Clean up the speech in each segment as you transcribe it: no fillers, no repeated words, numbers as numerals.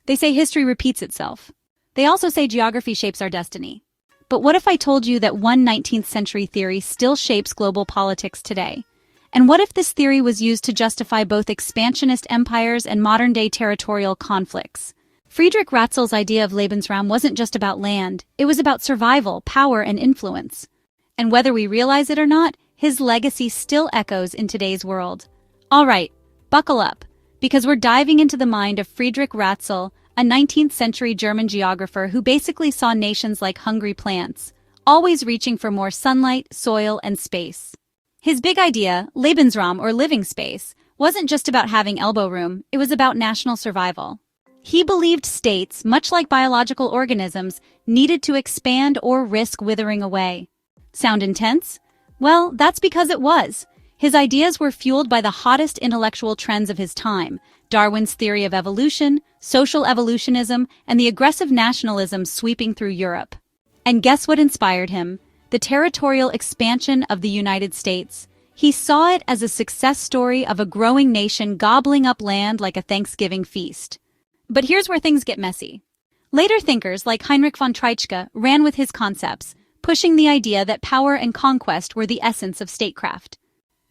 They say history repeats itself. They also say geography shapes our destiny. But what if I told you that one 19th century theory still shapes global politics today? And what if this theory was used to justify both expansionist empires and modern-day territorial conflicts? Friedrich Ratzel's idea of Lebensraum wasn't just about land, it was about survival, power, and influence. And whether we realize it or not, his legacy still echoes in today's world. All right, buckle up, because we're diving into the mind of Friedrich Ratzel, a 19th century German geographer who basically saw nations like hungry plants, always reaching for more sunlight, soil, and space. His big idea, Lebensraum or living space, wasn't just about having elbow room, it was about national survival. He believed states, much like biological organisms, needed to expand or risk withering away. Sound intense? Well, that's because it was. His ideas were fueled by the hottest intellectual trends of his time, Darwin's theory of evolution, social evolutionism, and the aggressive nationalism sweeping through Europe. And guess what inspired him? The territorial expansion of the United States. He saw it as a success story of a growing nation gobbling up land like a Thanksgiving feast. But here's where things get messy. Later thinkers like Heinrich von Treitschke ran with his concepts, pushing the idea that power and conquest were the essence of statecraft.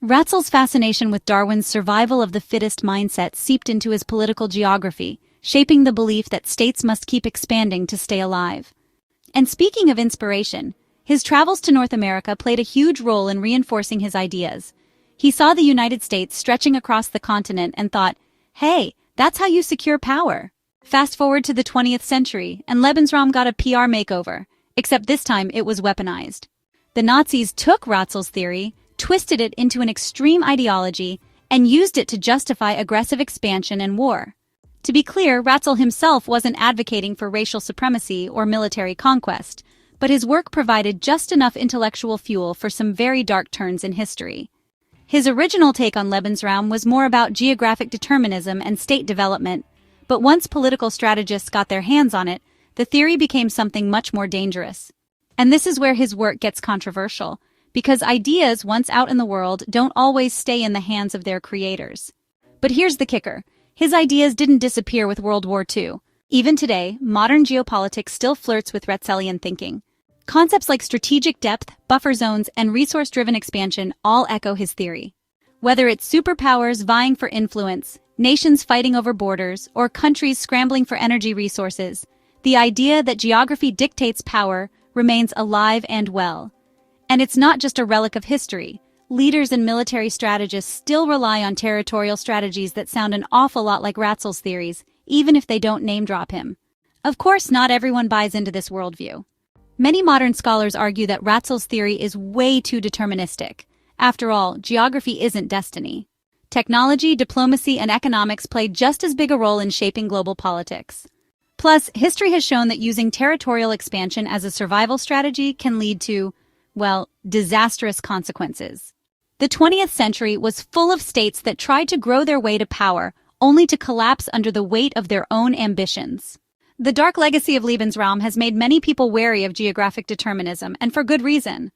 Ratzel's fascination with Darwin's survival of the fittest mindset seeped into his political geography, shaping the belief that states must keep expanding to stay alive. And speaking of inspiration, his travels to North America played a huge role in reinforcing his ideas. He saw the United States stretching across the continent and thought, hey, that's how you secure power. Fast forward to the 20th century, and Lebensraum got a PR makeover, except this time it was weaponized. The Nazis took Ratzel's theory, twisted it into an extreme ideology, and used it to justify aggressive expansion and war. To be clear, Ratzel himself wasn't advocating for racial supremacy or military conquest, but his work provided just enough intellectual fuel for some very dark turns in history. His original take on Lebensraum was more about geographic determinism and state development, but once political strategists got their hands on it, the theory became something much more dangerous. And this is where his work gets controversial, because ideas once out in the world don't always stay in the hands of their creators. But here's the kicker. His ideas didn't disappear with World War II. Even today, modern geopolitics still flirts with Ratzelian thinking. Concepts like strategic depth, buffer zones, and resource-driven expansion all echo his theory. Whether it's superpowers vying for influence, nations fighting over borders, or countries scrambling for energy resources, the idea that geography dictates power remains alive and well. And it's not just a relic of history. Leaders and military strategists still rely on territorial strategies that sound an awful lot like Ratzel's theories, even if they don't name-drop him. Of course, not everyone buys into this worldview. Many modern scholars argue that Ratzel's theory is way too deterministic. After all, geography isn't destiny. Technology, diplomacy, and economics play just as big a role in shaping global politics. Plus, history has shown that using territorial expansion as a survival strategy can lead to, well, disastrous consequences. The 20th century was full of states that tried to grow their way to power, only to collapse under the weight of their own ambitions. The dark legacy of Lebensraum has made many people wary of geographic determinism, and for good reason.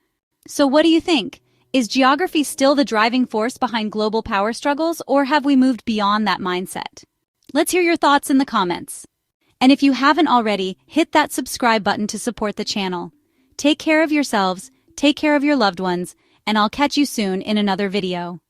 So what do you think? Is geography still the driving force behind global power struggles, or have we moved beyond that mindset? Let's hear your thoughts in the comments. And if you haven't already, hit that subscribe button to support the channel. Take care of yourselves, take care of your loved ones, and I'll catch you soon in another video.